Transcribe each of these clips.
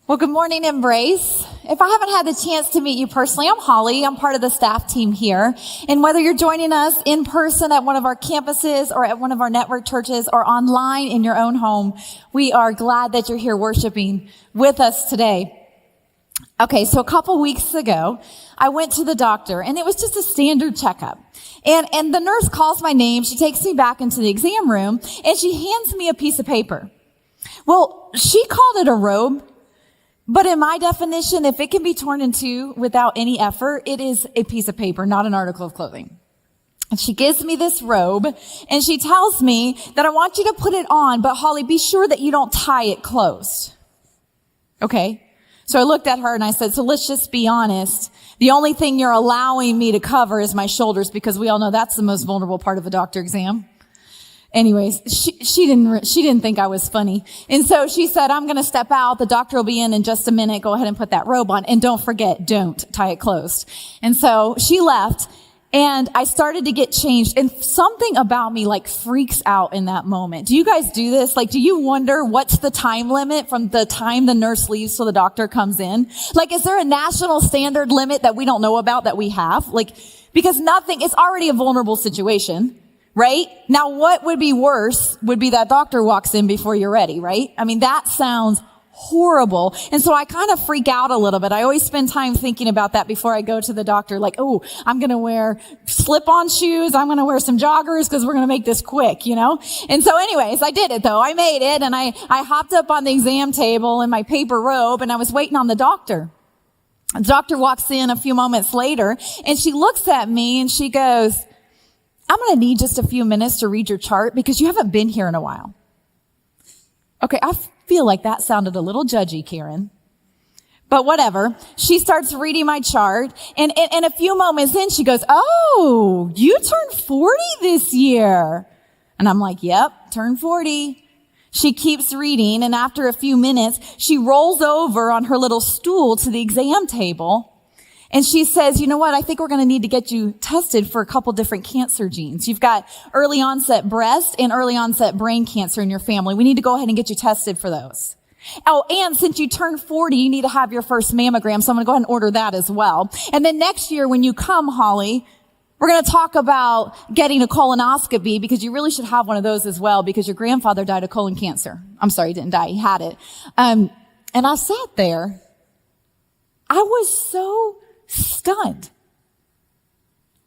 Well, good morning, Embrace. If I haven't had the chance to meet you personally, I'm Holly. I'm part of the staff team here. And whether you're joining us in person at one of our campuses or at one of our network churches or online in your own home, we are glad that you're here worshiping with us today. Okay, so a couple weeks ago, I went to the doctor, and it was just a standard checkup. And the nurse calls my name. She takes me back into the exam room, and she hands me a piece of paper. Well, she called it a robe. But in my definition, if it can be torn in two without any effort, it is a piece of paper, not an article of clothing. And she gives me this robe, and she tells me that I want you to put it on, but Holly, be sure that you don't tie it closed. Okay. So I looked at her and I said, so let's just be honest. The only thing you're allowing me to cover is my shoulders, because we all know that's the most vulnerable part of a doctor exam. Anyways, she didn't think I was funny. And so she said, I'm going to step out. The doctor will be in just a minute. Go ahead and put that robe on. And don't forget, don't tie it closed. And so she left, and I started to get changed. And something about me like freaks out in that moment. Do you guys do this? Like, do you wonder what's the time limit from the time the nurse leaves till the doctor comes in? Like, is there a national standard limit that we don't know about that we have? Like, because it's already a vulnerable situation. Right? Now, what would be worse would be that doctor walks in before you're ready, right? I mean, that sounds horrible. And so I kind of freak out a little bit. I always spend time thinking about that before I go to the doctor. Like, oh, I'm going to wear slip-on shoes. I'm going to wear some joggers because we're going to make this quick, you know? And so anyways, I did it though. I made it, and I hopped up on the exam table in my paper robe, and I was waiting on the doctor. The doctor walks in a few moments later, and she looks at me and she goes, I'm going to need just a few minutes to read your chart because you haven't been here in a while. Okay, I feel like that sounded a little judgy, Karen. But whatever. She starts reading my chart, and a few moments in, she goes, oh, you turned 40 this year. And I'm like, yep, turned 40. She keeps reading, and after a few minutes, she rolls over on her little stool to the exam table. And she says, you know what? I think we're going to need to get you tested for a couple different cancer genes. You've got early onset breast and early onset brain cancer in your family. We need to go ahead and get you tested for those. Oh, and since you turned 40, you need to have your first mammogram. So I'm going to go ahead and order that as well. And then next year when you come, Holly, we're going to talk about getting a colonoscopy, because you really should have one of those as well, because your grandfather died of colon cancer. I'm sorry, he didn't die. He had it. And I sat there. I was so stunned.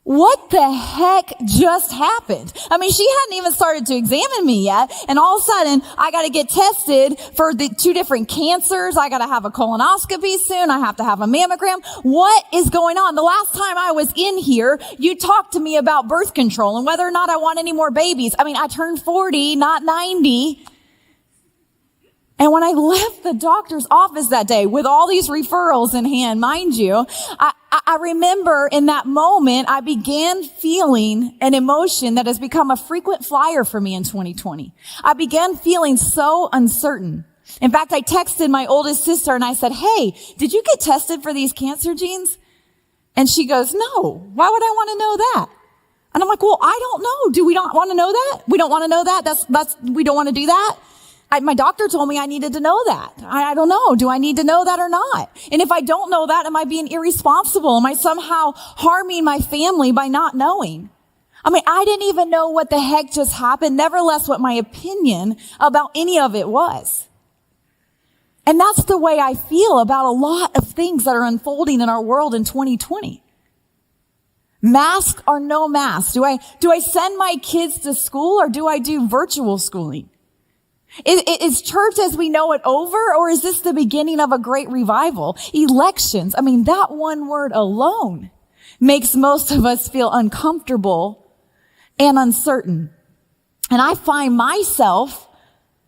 What the heck just happened? I mean, she hadn't even started to examine me yet, and all of a sudden, I got to get tested for the 2 different cancers. I got to have a colonoscopy soon. I have to have a mammogram. What is going on? The last time I was in here, you talked to me about birth control and whether or not I want any more babies. I mean, I turned 40, not 90. And when I left the doctor's office that day with all these referrals in hand, mind you, I remember in that moment, I began feeling an emotion that has become a frequent flyer for me in 2020. I began feeling so uncertain. In fact, I texted my oldest sister and I said, hey, did you get tested for these cancer genes? And she goes, no, why would I want to know that? And I'm like, well, I don't know. Do we not want to know that? We don't want to know that? We don't want to do that? My doctor told me I needed to know that. I don't know. Do I need to know that or not? And if I don't know that, am I being irresponsible? Am I somehow harming my family by not knowing? I mean, I didn't even know what the heck just happened, nevertheless what my opinion about any of it was. And that's the way I feel about a lot of things that are unfolding in our world in 2020. Mask or no mask? Do I send my kids to school, or do I do virtual schooling? Is church as we know it over, or is this the beginning of a great revival? Elections, I mean, that one word alone makes most of us feel uncomfortable and uncertain. And I find myself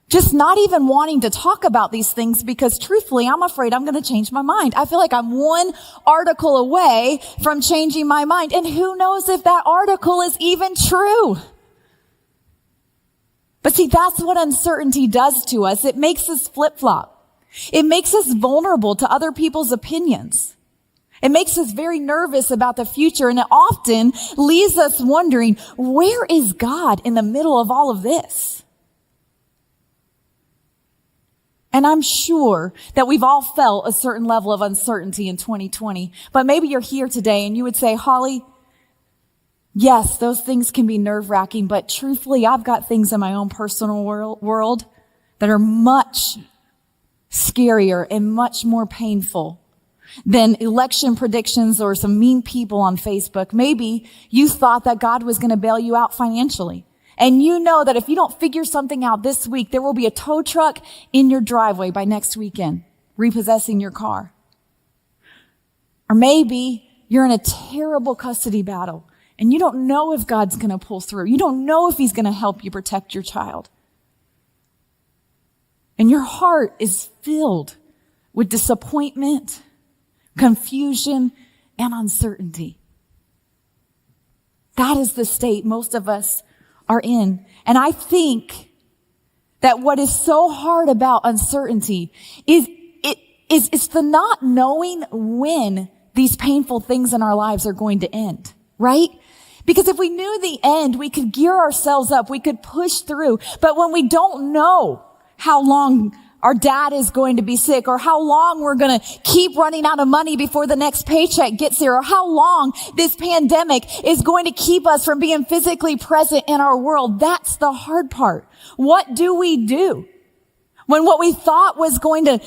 just not even wanting to talk about these things because truthfully, I'm afraid I'm going to change my mind. I feel like I'm one article away from changing my mind. And who knows if that article is even true? But see, that's what uncertainty does to us. It makes us flip-flop. It makes us vulnerable to other people's opinions. It makes us very nervous about the future, and it often leaves us wondering, where is God in the middle of all of this? And I'm sure that we've all felt a certain level of uncertainty in 2020, but maybe you're here today and you would say, Holly, yes, those things can be nerve-wracking, but truthfully, I've got things in my own personal world that are much scarier and much more painful than election predictions or some mean people on Facebook. Maybe you thought that God was going to bail you out financially. And you know that if you don't figure something out this week, there will be a tow truck in your driveway by next weekend, repossessing your car. Or maybe you're in a terrible custody battle and you don't know if God's going to pull through. You don't know if he's going to help you protect your child. And your heart is filled with disappointment, confusion, and uncertainty. That is the state most of us are in. And I think that what is so hard about uncertainty is it's the not knowing when these painful things in our lives are going to end, right? Because if we knew the end, we could gear ourselves up, we could push through. But when we don't know how long our dad is going to be sick, or how long we're going to keep running out of money before the next paycheck gets here, or how long this pandemic is going to keep us from being physically present in our world. That's the hard part. What do we do when what we thought was going to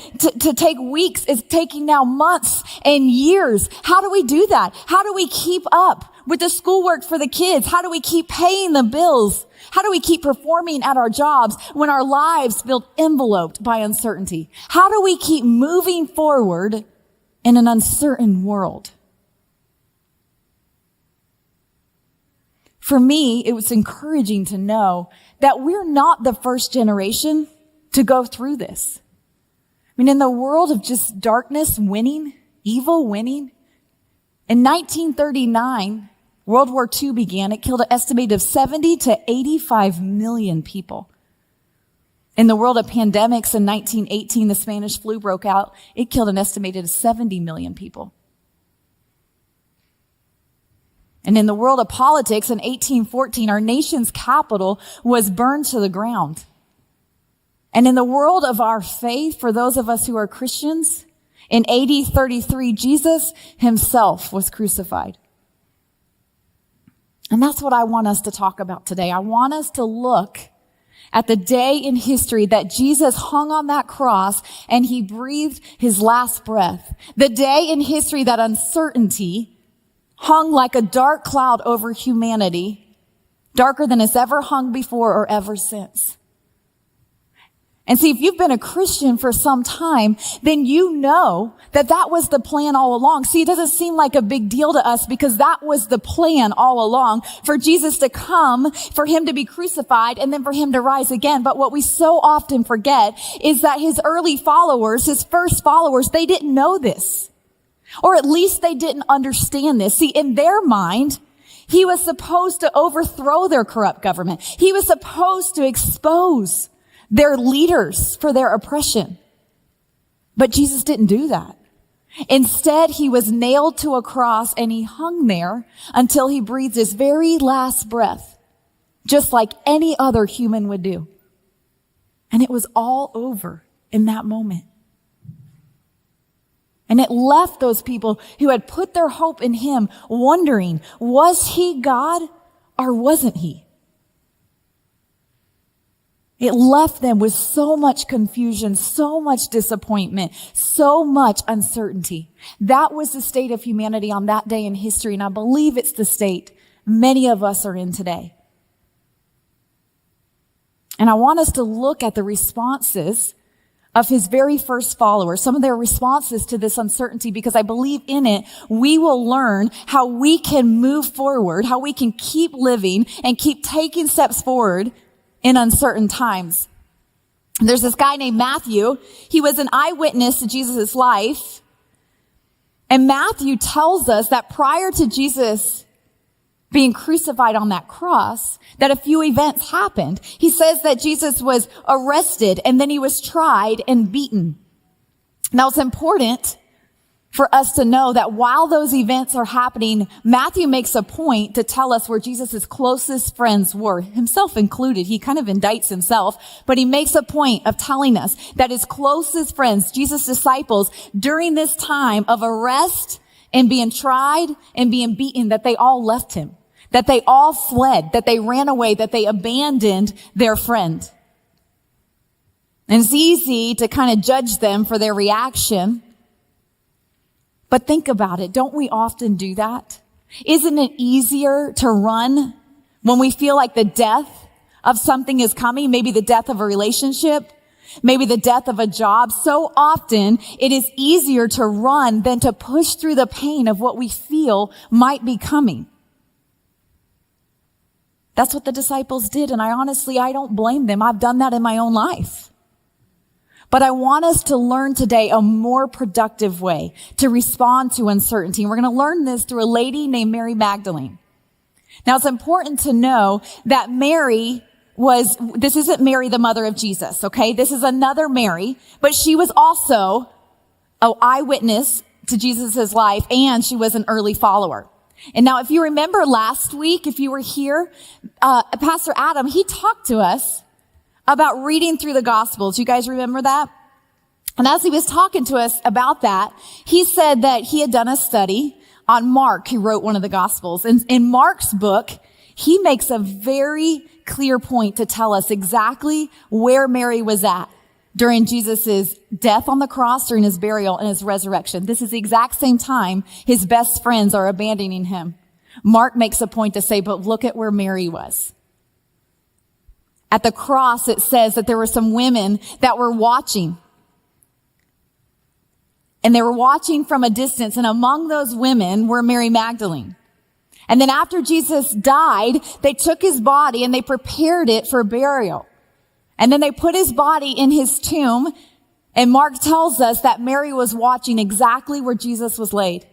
take weeks is taking now months and years? How do we do that? How do we keep up with the schoolwork for the kids? How do we keep paying the bills? How do we keep performing at our jobs when our lives feel enveloped by uncertainty? How do we keep moving forward in an uncertain world? For me, it was encouraging to know that we're not the first generation to go through this. I mean, in the world of just darkness winning, evil winning, in 1939, World War II began. It killed an estimated 70 to 85 million people. In the world of pandemics, in 1918, the Spanish flu broke out. It killed an estimated 70 million people. And in the world of politics, in 1814, our nation's capital was burned to the ground. And in the world of our faith, for those of us who are Christians, in AD 33, Jesus himself was crucified. And that's what I want us to talk about today. I want us to look at the day in history that Jesus hung on that cross and he breathed his last breath. The day in history that uncertainty hung like a dark cloud over humanity, darker than it's ever hung before or ever since. And see, if you've been a Christian for some time, then you know that that was the plan all along. See, it doesn't seem like a big deal to us because that was the plan all along, for Jesus to come, for him to be crucified, and then for him to rise again. But what we so often forget is that his early followers, his first followers, they didn't know this. Or at least they didn't understand this. See, in their mind, he was supposed to overthrow their corrupt government. He was supposed to expose their leaders for their oppression. But Jesus didn't do that. Instead, he was nailed to a cross and he hung there until he breathed his very last breath, just like any other human would do. And it was all over in that moment. And it left those people who had put their hope in him wondering, was he God or wasn't he? It left them with so much confusion, so much disappointment, so much uncertainty. That was the state of humanity on that day in history, and I believe it's the state many of us are in today. And I want us to look at the responses of his very first followers, some of their responses to this uncertainty, because I believe in it, we will learn how we can move forward, how we can keep living and keep taking steps forward in uncertain times. There's this guy named Matthew. He was an eyewitness to Jesus' life. And Matthew tells us that prior to Jesus being crucified on that cross, that a few events happened. He says that Jesus was arrested and then he was tried and beaten. Now it's important for us to know that while those events are happening, Matthew makes a point to tell us where Jesus' closest friends were, himself included. He kind of indicts himself, but he makes a point of telling us that his closest friends, Jesus' disciples, during this time of arrest and being tried and being beaten, that they all left him, that they all fled, that they ran away, that they abandoned their friend. And it's easy to kind of judge them for their reaction. But think about it. Don't we often do that? Isn't it easier to run when we feel like the death of something is coming? Maybe the death of a relationship, maybe the death of a job. So often it is easier to run than to push through the pain of what we feel might be coming. That's what the disciples did. And I don't blame them. I've done that in my own life. But I want us to learn today a more productive way to respond to uncertainty. And we're going to learn this through a lady named Mary Magdalene. Now, it's important to know that this isn't Mary, the mother of Jesus, okay? This is another Mary, but she was also an eyewitness to Jesus' life, and she was an early follower. And now, if you remember last week, if you were here, Pastor Adam, he talked to us about reading through the Gospels. You guys remember that? And as he was talking to us about that, he said that he had done a study on Mark, who wrote one of the Gospels. And in Mark's book, he makes a very clear point to tell us exactly where Mary was at during Jesus' death on the cross, during his burial and his resurrection. This is the exact same time his best friends are abandoning him. Mark makes a point to say, but look at where Mary was. At the cross, it says that there were some women that were watching. And they were watching from a distance. And among those women were Mary Magdalene. And then after Jesus died, they took his body and they prepared it for burial. And then they put his body in his tomb. And Mark tells us that Mary was watching exactly where Jesus was laid.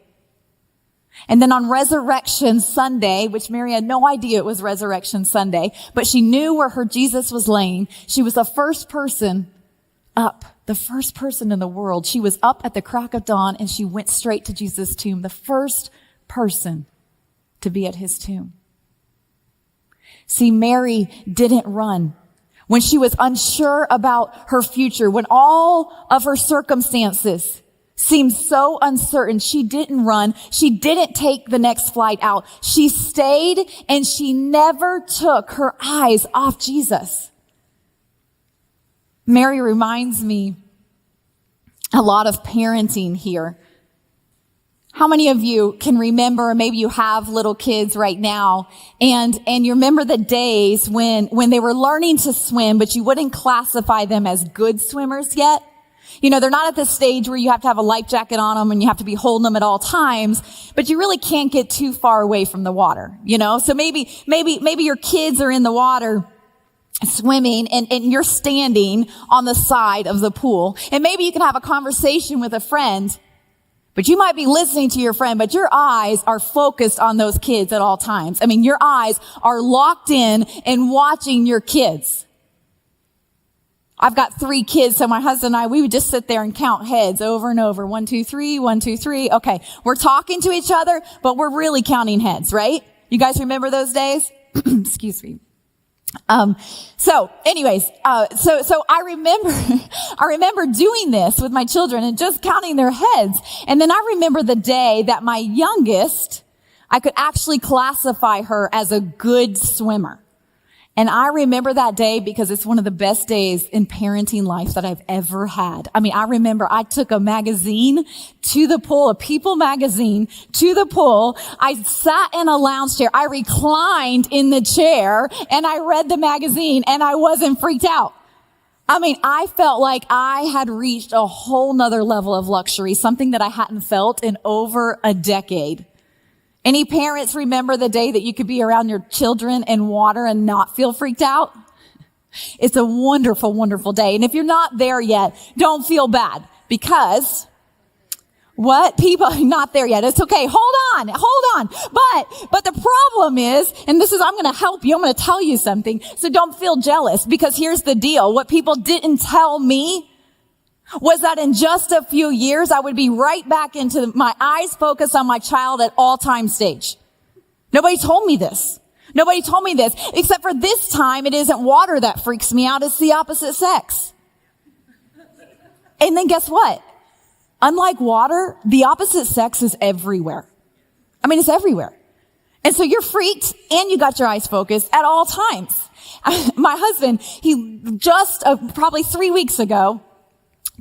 And then on Resurrection Sunday, which Mary had no idea it was Resurrection Sunday, but she knew where her Jesus was laying. She was the first person up, the first person in the world. She was up at the crack of dawn and she went straight to Jesus' tomb, the first person to be at his tomb. See, Mary didn't run. When she was unsure about her future, when all of her circumstances seemed so uncertain, she didn't run. She didn't take the next flight out. She stayed and she never took her eyes off Jesus. Mary reminds me a lot of parenting here. How many of you can remember, or maybe you have little kids right now, and you remember the days when they were learning to swim, but you wouldn't classify them as good swimmers yet? You know, they're not at the stage where you have to have a life jacket on them and you have to be holding them at all times, but you really can't get too far away from the water, you know? So maybe your kids are in the water swimming and you're standing on the side of the pool. And maybe you can have a conversation with a friend, but you might be listening to your friend, but your eyes are focused on those kids at all times. I mean, your eyes are locked in and watching your kids. I've got 3 kids, so my husband and I, we would just sit there and count heads over and over. 1, 2, 3, 1, 2, 3. Okay, we're talking to each other, but we're really counting heads, right? You guys remember those days? Excuse me. So I remember doing this with my children and just counting their heads. And then I remember the day that my youngest, I could actually classify her as a good swimmer. And I remember that day because it's one of the best days in parenting life that I've ever had. I mean, I remember I took a magazine to the pool, a People magazine to the pool. I sat in a lounge chair. I reclined in the chair and I read the magazine and I wasn't freaked out. I mean, I felt like I had reached a whole nother level of luxury, something that I hadn't felt in over a decade. Any parents remember the day that you could be around your children in water and not feel freaked out? It's a wonderful, wonderful day. And if you're not there yet, don't feel bad because what? People are not there yet. It's okay. Hold on. But the problem is, and this is, I'm going to help you. I'm going to tell you something. So don't feel jealous because here's the deal. What people didn't tell me was that in just a few years, I would be right back into my eyes focused on my child at all time stage. Nobody told me this. Nobody told me this, except for this time, it isn't water that freaks me out. It's the opposite sex. And then guess what? Unlike water, the opposite sex is everywhere. I mean, it's everywhere. And so you're freaked and you got your eyes focused at all times. My husband, he just probably 3 weeks ago,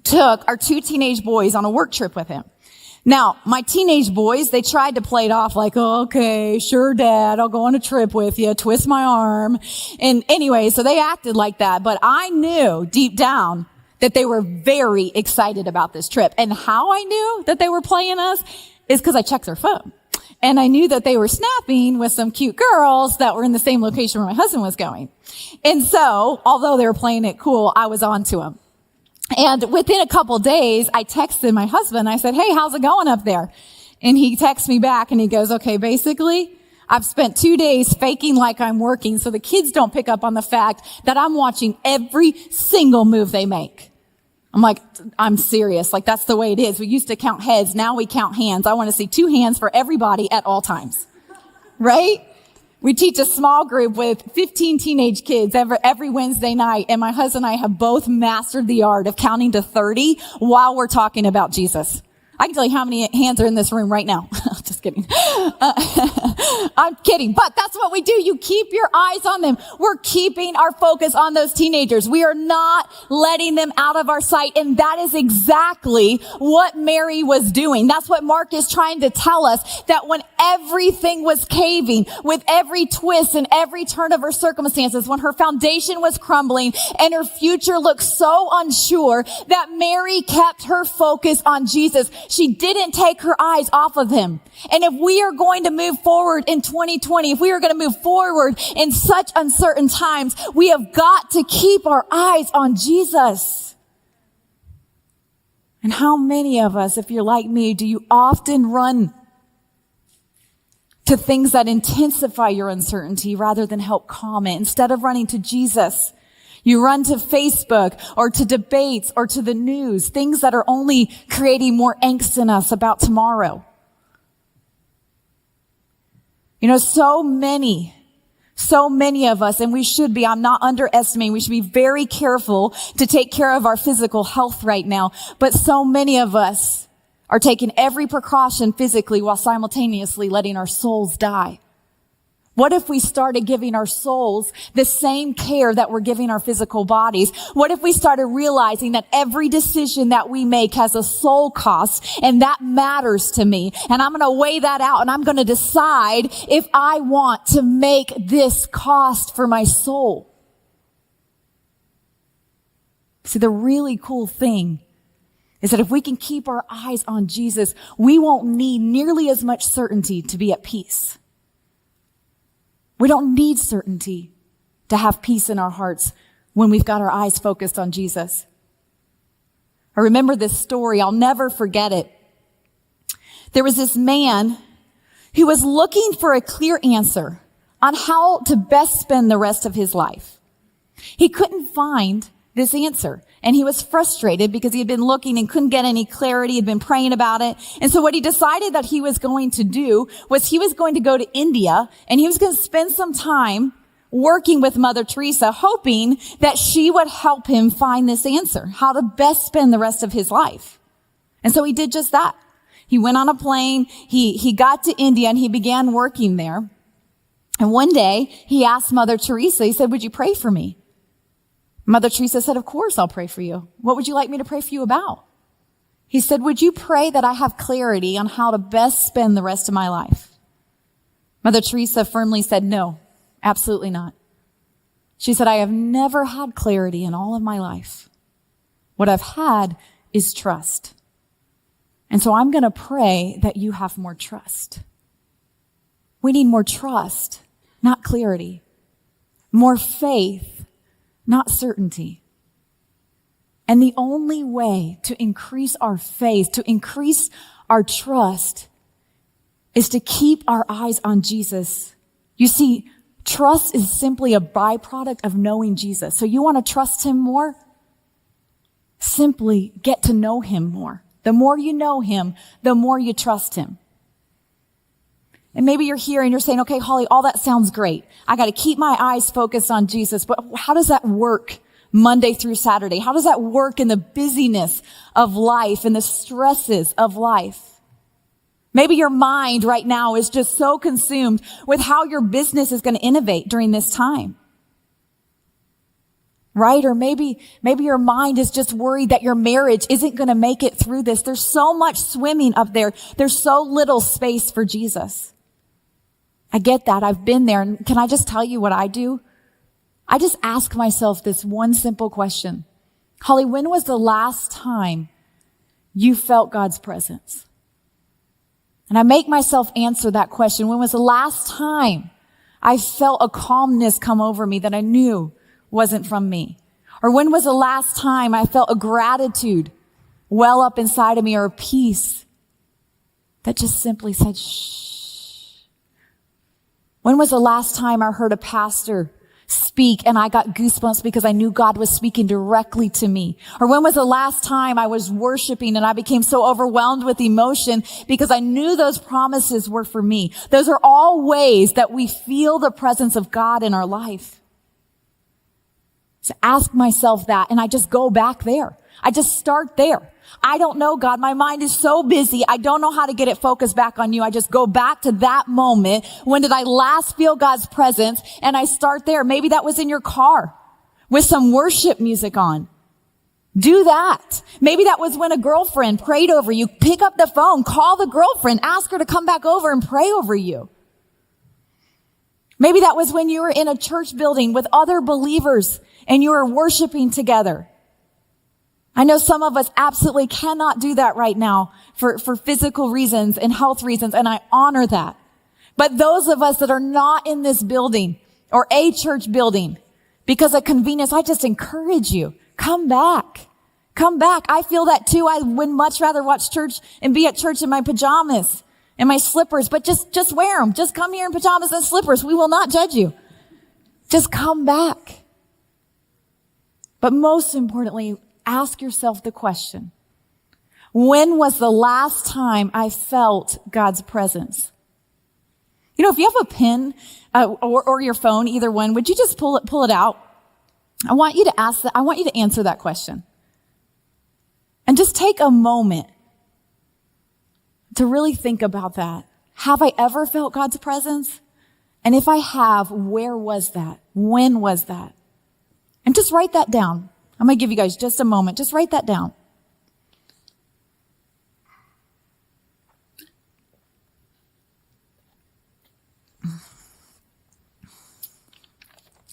took our 2 teenage boys on a work trip with him. Now, my teenage boys, they tried to play it off like, oh, okay, sure, Dad, I'll go on a trip with you, twist my arm. And anyway, so they acted like that. But I knew deep down that they were very excited about this trip. And how I knew that they were playing us is because I checked their phone. And I knew that they were snapping with some cute girls that were in the same location where my husband was going. And so, although they were playing it cool, I was on to them. And within a couple days, I texted my husband. I said, hey, how's it going up there? And he texts me back and he goes, okay, basically, I've spent 2 days faking like I'm working so the kids don't pick up on the fact that I'm watching every single move they make. I'm like, I'm serious. Like, that's the way it is. We used to count heads. Now we count hands. I want to see 2 hands for everybody at all times. Right? We teach a small group with 15 teenage kids every Wednesday night, and my husband and I have both mastered the art of counting to 30 while we're talking about Jesus. I can tell you how many hands are in this room right now. Just kidding. I'm kidding, but that's what we do. You keep your eyes on them. We're keeping our focus on those teenagers. We are not letting them out of our sight, and that is exactly what Mary was doing. That's what Mark is trying to tell us, that when everything was caving, with every twist and every turn of her circumstances, when her foundation was crumbling and her future looked so unsure, that Mary kept her focus on Jesus. She didn't take her eyes off of him. And if we are going to move forward in 2020, if we are going to move forward in such uncertain times, we have got to keep our eyes on Jesus. And how many of us, if you're like me, do you often run to things that intensify your uncertainty rather than help calm it? Instead of running to Jesus, you run to Facebook or to debates or to the news, things that are only creating more angst in us about tomorrow. You know, so many of us, and we should be, I'm not underestimating, we should be very careful to take care of our physical health right now. But so many of us are taking every precaution physically while simultaneously letting our souls die. What if we started giving our souls the same care that we're giving our physical bodies? What if we started realizing that every decision that we make has a soul cost, and that matters to me? And I'm going to weigh that out, and I'm going to decide if I want to make this cost for my soul. See, the really cool thing is that if we can keep our eyes on Jesus, we won't need nearly as much certainty to be at peace. We don't need certainty to have peace in our hearts when we've got our eyes focused on Jesus. I remember this story. I'll never forget it. There was this man who was looking for a clear answer on how to best spend the rest of his life. He couldn't find this answer, and he was frustrated because he had been looking and couldn't get any clarity. He had been praying about it. And so what he decided that he was going to do was he was going to go to India, and he was going to spend some time working with Mother Teresa, hoping that she would help him find this answer, how to best spend the rest of his life. And so he did just that. He went on a plane, he got to India, and he began working there. And one day he asked Mother Teresa, he said, would you pray for me? Mother Teresa said, of course I'll pray for you. What would you like me to pray for you about? He said, would you pray that I have clarity on how to best spend the rest of my life? Mother Teresa firmly said, no, absolutely not. She said, I have never had clarity in all of my life. What I've had is trust. And so I'm going to pray that you have more trust. We need more trust, not clarity. More faith, not certainty. And the only way to increase our faith, to increase our trust, is to keep our eyes on Jesus. You see, trust is simply a byproduct of knowing Jesus. So you want to trust him more? Simply get to know him more. The more you know him, the more you trust him. And maybe you're here and you're saying, okay, Holly, all that sounds great. I got to keep my eyes focused on Jesus. But how does that work Monday through Saturday? How does that work in the busyness of life and the stresses of life? Maybe your mind right now is just so consumed with how your business is going to innovate during this time. Right? Or maybe your mind is just worried that your marriage isn't going to make it through this. There's so much swimming up there. There's so little space for Jesus. I get that. I've been there. And can I just tell you what I do? I just ask myself this one simple question. Holly, when was the last time you felt God's presence? And I make myself answer that question. When was the last time I felt a calmness come over me that I knew wasn't from me? Or when was the last time I felt a gratitude well up inside of me, or a peace that just simply said, shh? When was the last time I heard a pastor speak and I got goosebumps because I knew God was speaking directly to me? Or when was the last time I was worshiping and I became so overwhelmed with emotion because I knew those promises were for me? Those are all ways that we feel the presence of God in our life. So ask myself that, and I just go back there. I just start there. I don't know, God. My mind is so busy. I don't know how to get it focused back on you. I just go back to that moment. When did I last feel God's presence? And I start there. Maybe that was in your car with some worship music on. Do that. Maybe that was when a girlfriend prayed over you. Pick up the phone, call the girlfriend, ask her to come back over and pray over you. Maybe that was when you were in a church building with other believers and you were worshiping together. I know some of us absolutely cannot do that right now for physical reasons and health reasons, and I honor that. But those of us that are not in this building or a church building because of convenience, I just encourage you, come back. Come back. I feel that too. I would much rather watch church and be at church in my pajamas and my slippers, but just wear them. Just come here in pajamas and slippers. We will not judge you. Just come back. But most importantly, ask yourself the question, when was the last time I felt God's presence? You know, if you have a pen or your phone, either one, would you just pull it out? I want you to ask that. I want you to answer that question. And just take a moment to really think about that. Have I ever felt God's presence? And if I have, where was that? When was that? And just write that down. I'm going to give you guys just a moment. Just write that down.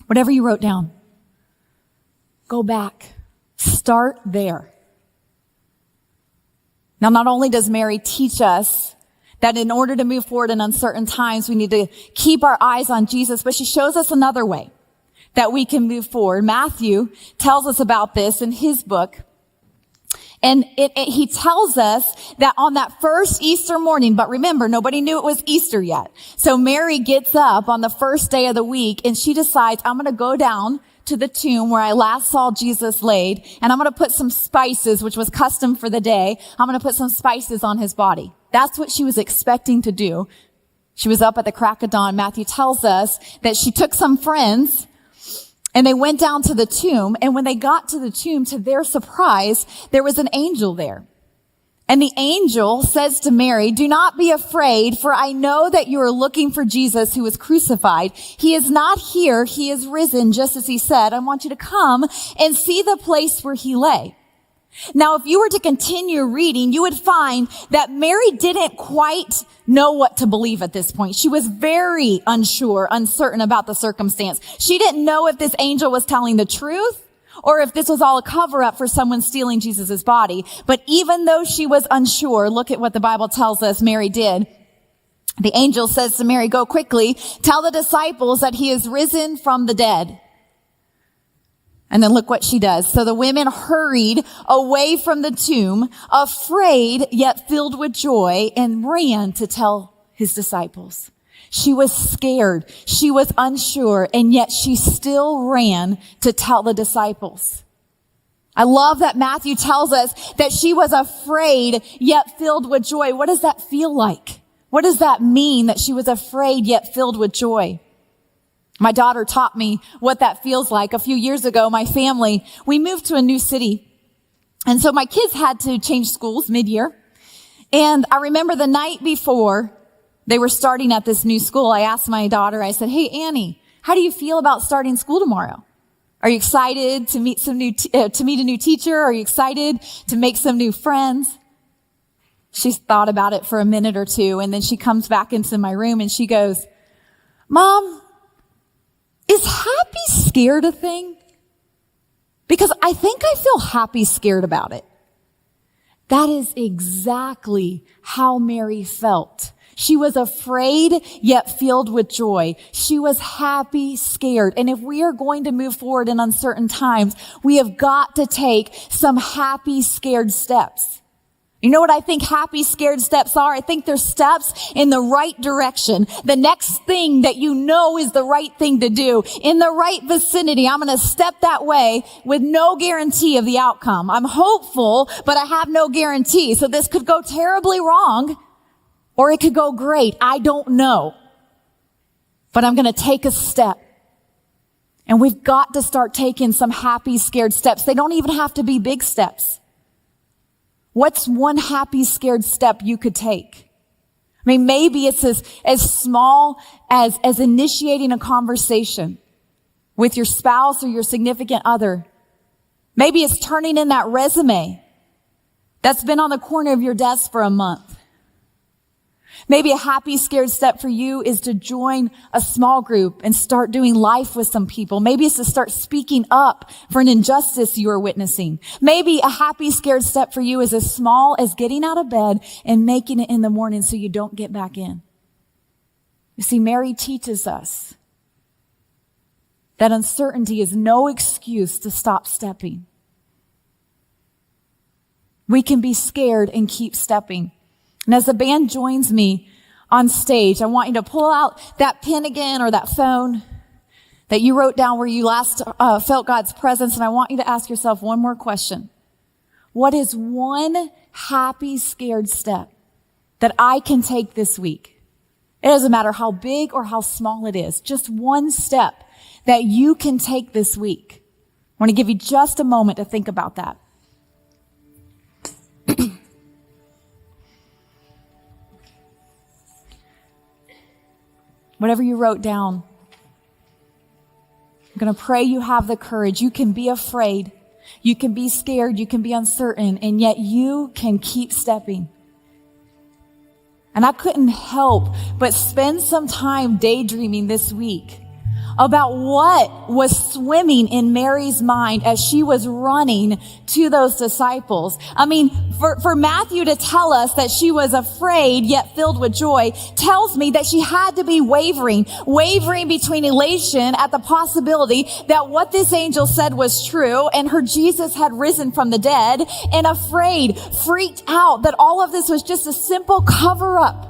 Whatever you wrote down, go back. Start there. Now, not only does Mary teach us that in order to move forward in uncertain times, we need to keep our eyes on Jesus, but she shows us another way that we can move forward. Matthew tells us about this in his book. And he tells us that on that first Easter morning, but remember, nobody knew it was Easter yet. So Mary gets up on the first day of the week and she decides, I'm going to go down to the tomb where I last saw Jesus laid, and I'm going to put some spices, which was custom for the day. I'm going to put some spices on his body. That's what she was expecting to do. She was up at the crack of dawn. Matthew tells us that she took some friends and they went down to the tomb. And when they got to the tomb, to their surprise, there was an angel there. And the angel says to Mary, "Do not be afraid, for I know that you are looking for Jesus who was crucified. He is not here. He is risen, just as he said. I want you to come and see the place where he lay." Now, if you were to continue reading, you would find that Mary didn't quite know what to believe at this point. She was very unsure, uncertain about the circumstance. She didn't know if this angel was telling the truth or if this was all a cover-up for someone stealing Jesus' body. But even though she was unsure, look at what the Bible tells us Mary did. The angel says to Mary, "Go quickly, tell the disciples that he is risen from the dead." And then look what she does. So the women hurried away from the tomb, afraid yet filled with joy, and ran to tell his disciples. She was scared. She was unsure, and yet she still ran to tell the disciples. I love that Matthew tells us that she was afraid yet filled with joy. What does that feel like? What does that mean, that she was afraid yet filled with joy? My daughter taught me what that feels like. A few years ago, my family, we moved to a new city. And so my kids had to change schools mid-year. And I remember the night before they were starting at this new school, I asked my daughter, I said, "Hey, Annie, how do you feel about starting school tomorrow? Are you excited to meet to meet a new teacher? Are you excited to make some new friends?" She thought about it for a minute or two, and then she comes back into my room and she goes, "Mom, is happy scared a thing? Because I think I feel happy scared about it." That is exactly how Mary felt. She was afraid, yet filled with joy. She was happy, scared. And if we are going to move forward in uncertain times, we have got to take some happy, scared steps. You know what I think happy, scared steps are? I think they're steps in the right direction. The next thing that you know is the right thing to do. In the right vicinity, I'm going to step that way with no guarantee of the outcome. I'm hopeful, but I have no guarantee. So this could go terribly wrong, or it could go great. I don't know. But I'm going to take a step. And we've got to start taking some happy, scared steps. They don't even have to be big steps. What's one happy, scared step you could take? I mean, maybe it's as small as initiating a conversation with your spouse or your significant other. Maybe it's turning in that resume that's been on the corner of your desk for a month. Maybe a happy, scared step for you is to join a small group and start doing life with some people. Maybe it's to start speaking up for an injustice you are witnessing. Maybe a happy, scared step for you is as small as getting out of bed and making it in the morning so you don't get back in. You see, Mary teaches us that uncertainty is no excuse to stop stepping. We can be scared and keep stepping. And as the band joins me on stage, I want you to pull out that pen again or that phone that you wrote down where you last felt God's presence. And I want you to ask yourself one more question. What is one happy, scared step that I can take this week? It doesn't matter how big or how small it is. Just one step that you can take this week. I want to give you just a moment to think about that. Whatever you wrote down, I'm going to pray you have the courage. You can be afraid. You can be scared. You can be uncertain. And yet you can keep stepping. And I couldn't help but spend some time daydreaming this week about what was swimming in Mary's mind as she was running to those disciples. I mean, for Matthew to tell us that she was afraid yet filled with joy tells me that she had to be wavering between elation at the possibility that what this angel said was true and her Jesus had risen from the dead, and afraid, freaked out that all of this was just a simple cover-up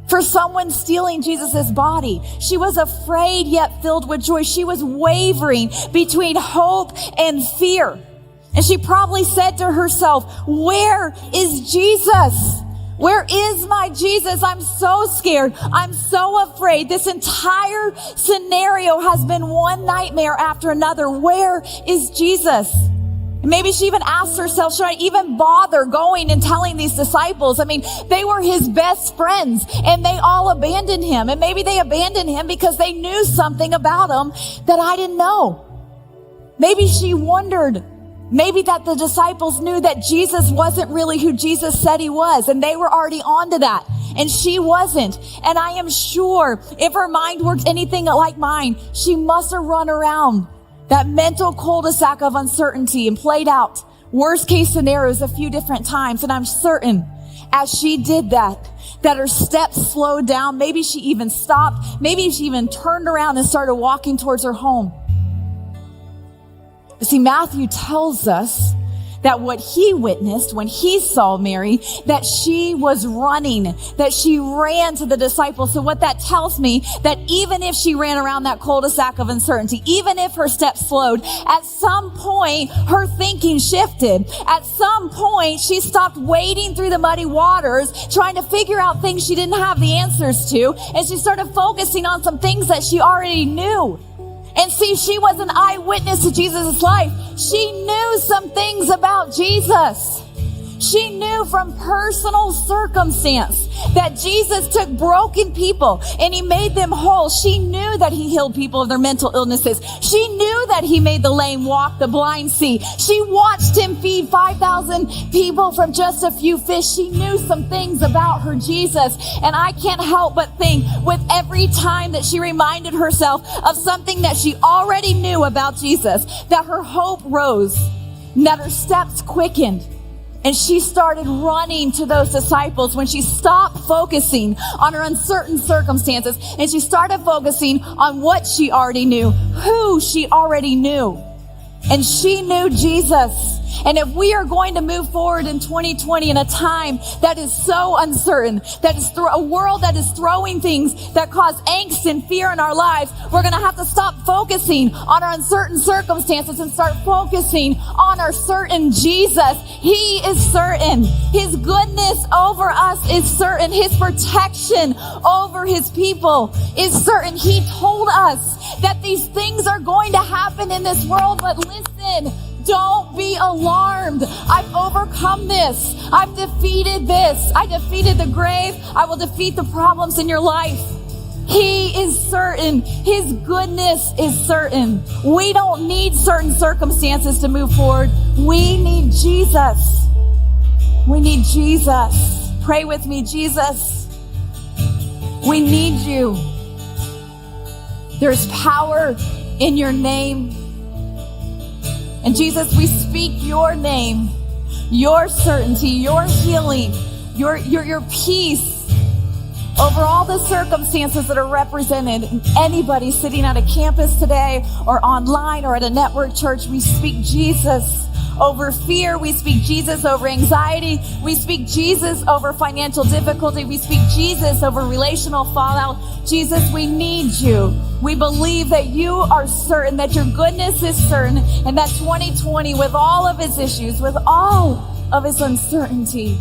for someone stealing Jesus' body. She was afraid yet filled with joy. She was wavering between hope and fear. And she probably said to herself, "Where is Jesus? Where is my Jesus? I'm so scared. I'm so afraid. This entire scenario has been one nightmare after another. Where is Jesus?" And maybe she even asked herself, should I even bother going and telling these disciples? I mean, they were his best friends and they all abandoned him. And maybe they abandoned him because they knew something about him that I didn't know. Maybe she wondered, maybe that the disciples knew that Jesus wasn't really who Jesus said he was, and they were already onto that, and she wasn't. And I am sure if her mind worked anything like mine, she must have run around that mental cul-de-sac of uncertainty and played out worst case scenarios a few different times. And I'm certain as she did that her steps slowed down. Maybe she even stopped. Maybe she even turned around and started walking towards her home. You see, Matthew tells us that what he witnessed when he saw Mary, that she was running, that she ran to the disciples. So what that tells me, that even if she ran around that cul-de-sac of uncertainty, even if her steps slowed, at some point her thinking shifted. At some point she stopped wading through the muddy waters, trying to figure out things she didn't have the answers to, and she started focusing on some things that she already knew. And see, she was an eyewitness to Jesus' life. She knew some things about Jesus. She knew from personal circumstance that Jesus took broken people and he made them whole. She knew that he healed people of their mental illnesses. She knew that he made the lame walk, the blind see. She watched him feed 5,000 people from just a few fish. She knew some things about her Jesus. And I can't help but think with every time that she reminded herself of something that she already knew about Jesus, that her hope rose, and that her steps quickened. And she started running to those disciples when she stopped focusing on her uncertain circumstances and she started focusing on what she already knew, who she already knew. And she knew Jesus. And if we are going to move forward in 2020 in a time that is so uncertain, that is a world that is throwing things that cause angst and fear in our lives, we're going to have to stop focusing on our uncertain circumstances and start focusing on our certain Jesus. He is certain. His goodness over us is certain. His protection over his people is certain. He told us that these things are going to happen in this world, but listen, don't be alarmed. I've overcome this. I've defeated this. I defeated the grave. I will defeat the problems in your life. He is certain. His goodness is certain. We don't need certain circumstances to move forward. We need Jesus. We need Jesus. Pray with me, Jesus. We need you. There's power in your name. And Jesus, we speak your name, your certainty, your healing, your peace over all the circumstances that are represented. And anybody sitting at a campus today or online or at a network church, we speak Jesus over fear. We speak Jesus over anxiety. We speak Jesus over financial difficulty. We speak Jesus over relational fallout. Jesus, we need you. We believe that you are certain, that your goodness is certain, and that 2020, with all of its issues, with all of its uncertainty,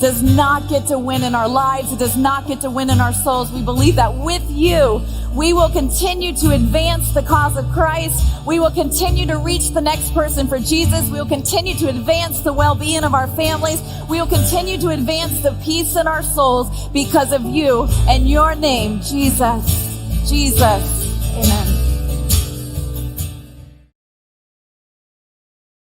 does not get to win in our lives. It does not get to win in our souls. We believe that with you, we will continue to advance the cause of Christ. We will continue to reach the next person for Jesus. We will continue to advance the well-being of our families. We will continue to advance the peace in our souls because of you and your name, Jesus. Jesus. Amen.